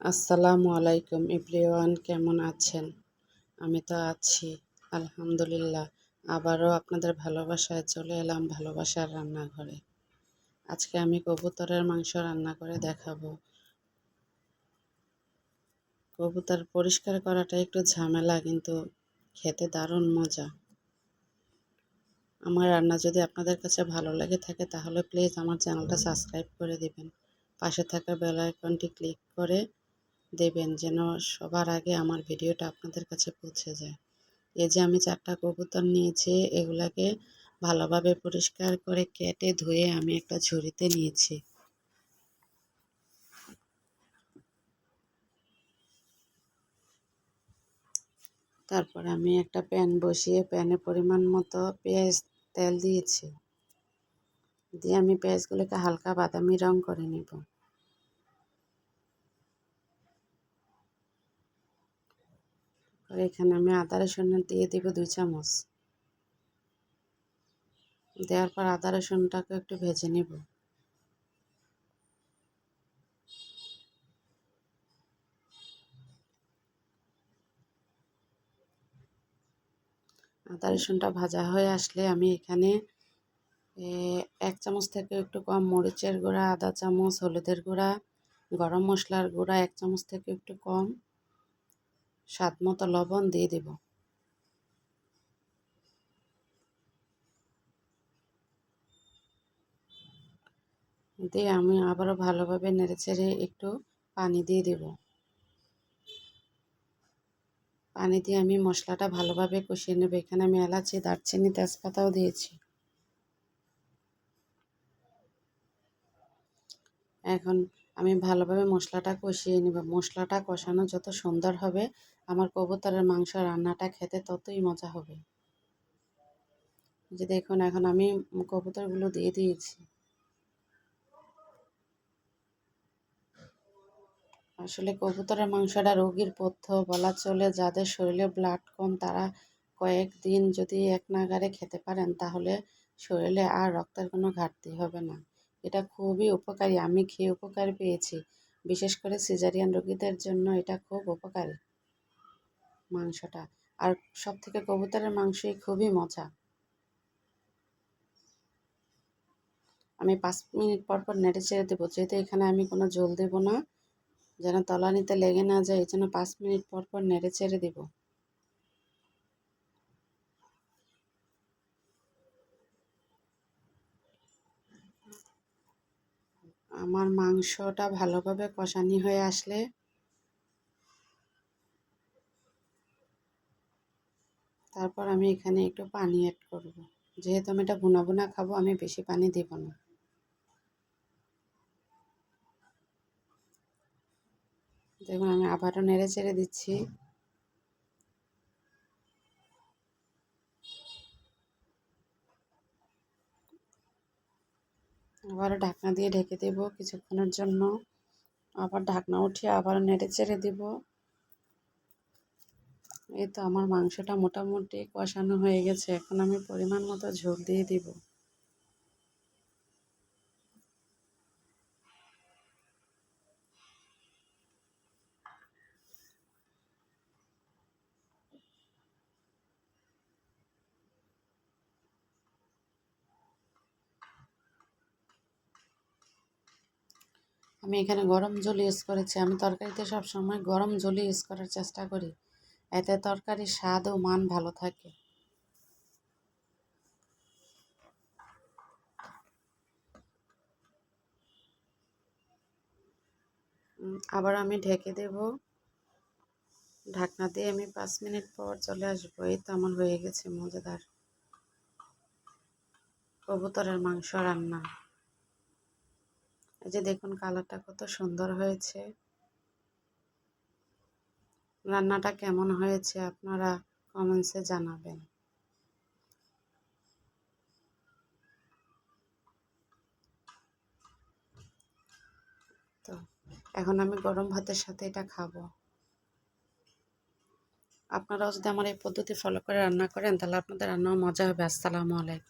আসসালামু আলাইকুম এভরিওয়ান, কেমন আছেন? আমি তো আছি আলহামদুলিল্লাহ। আবারও আপনাদের ভালোবাসায় চলে এলাম ভালোবাসার রান্নাঘরে। আজকে আমি কবুতরের মাংস রান্না করে দেখাবো। কবুতর পরিষ্কার করাটা একটু ঝামেলা, কিন্তু খেতে দারুণ মজা। আমার রান্না যদি আপনাদের কাছে ভালো লেগে থাকে তাহলে প্লিজ আমার চ্যানেলটা সাবস্ক্রাইব করে দিবেন। পাশে থাকা বেল আইকনটি ক্লিক করে দেবেন যেন সবার আগে আমার ভিডিওটা আপনাদের কাছে পৌঁছে যায়। এই যে আমি 4টা কবুতর নিয়েছি, এগুলাকে ভালোভাবে পরিষ্কার করে কেটে ধুয়ে আমি একটা ঝুড়িতে নিয়েছি। তারপর আমি একটা প্যান বসিয়ে প্যানে পরিমাণ মতো পেঁয়াজ তেল দিয়েছি, দিয়ে আমি পেঁয়াজগুলোকে হালকা বাদামি রং করে নিব। আর এখানে আমি আদা রসুন দিয়ে দিব 2 চামচ। দেওয়ার পর আদা রসুনটাকে একটু ভেজে নেব। আদা রসুনটা ভাজা হয়ে আসলে আমি এখানে 1 চামচ থেকে একটু কম মরিচের গুঁড়া, আধা চামচ হলুদের গুঁড়া, গরম মশলার গুঁড়া 1 চামচ থেকে একটু কম, স্বাদ মতো লবণ দিয়ে দেব। দিয়ে আমি আবারও ভালোভাবে নেড়েচেড়ে একটু পানি দিয়ে দেব। পানি দিয়ে আমি মশলাটা ভালোভাবে কষিয়ে নেব। এখানে আমি এলাচি, দারচিনি, তেজপাতাও দিয়েছি। এখন আমি ভালোভাবে মশলাটা কষিয়ে নেব। মশলাটা কষানো যত সুন্দর হবে, আমার কবুতরের মাংস রান্নাটা খেতে ততই মজা হবে। যে দেখুন, এখন আমি কবুতরগুলো দিয়ে দিয়েছি। আসলে কবুতরের মাংসটা রোগীর পথ্য বলা চলে। যাদের শরীরে ব্লাড কম তারা কয়েকদিন যদি এক নাগাড়ে খেতে পারেন তাহলে শরীরে আর রক্তের কোনো ঘাটতি হবে না। এটা খুবই উপকারী, আমি খেয়ে উপকার পেয়েছি। বিশেষ করে সিজারিয়ান রোগীদের জন্য এটা খুব উপকারী মাংসটা। আর সব থেকে কবুতরের মাংসই খুবই মজা। আমি 5 মিনিট পর পর নেড়ে চেড়ে দেবো, যেহেতু এখানে আমি কোনো জল দেব না, যেন তলানিতে লেগে না যায়। এই জন্য 5 মিনিট পর পর নেড়ে চেড়ে দেবো। আমার মাংসটা ভালোভাবে কষানি হয়ে আসলে তারপর আমি এখানে একটু পানি অ্যাড করব। যেহেতু আমি এটা ভুনা ভুনা খাবো, আমি বেশি পানি দেব না। দেখুন, আমি আবারও নেড়ে চেড়ে দিচ্ছি। আবারও ঢাকনা দিয়ে ঢেকে দেব কিছুক্ষণের জন্য। আবার ঢাকনা উঠিয়ে আবারও নেড়ে চেড়ে দেব। এই তো আমার মাংসটা মোটামুটি কষানো হয়ে গেছে। এখন আমি পরিমাণ মতো ঝোল দিয়ে দিব। আমি এখানে গরম জল ইউজ করেছি। আমি তরকারিতে সবসময় গরম জলই ইউজ করার চেষ্টা করি, এতে তরকারির স্বাদ ও মান ভালো থাকে। আবার আমি ঢেকে দেব। ঢাকনা দিয়ে আমি 5 মিনিট পর চলে আসবো। এই তো আমার হয়ে গেছে মজাদার কবুতরের মাংস রান্না। এই যে দেখুন, কালারটা কত সুন্দর হয়েছে। রান্নাটা কেমন হয়েছে আপনারা কমেন্টসে জানাবেন। তো এখন আমি গরম ভাতের সাথে এটা খাবো। আপনারাও যদি আমার এই পদ্ধতি ফলো করে রান্না করেন তাহলে আপনাদের রান্নাও মজা হবে। আসসালামু আলাইকুম।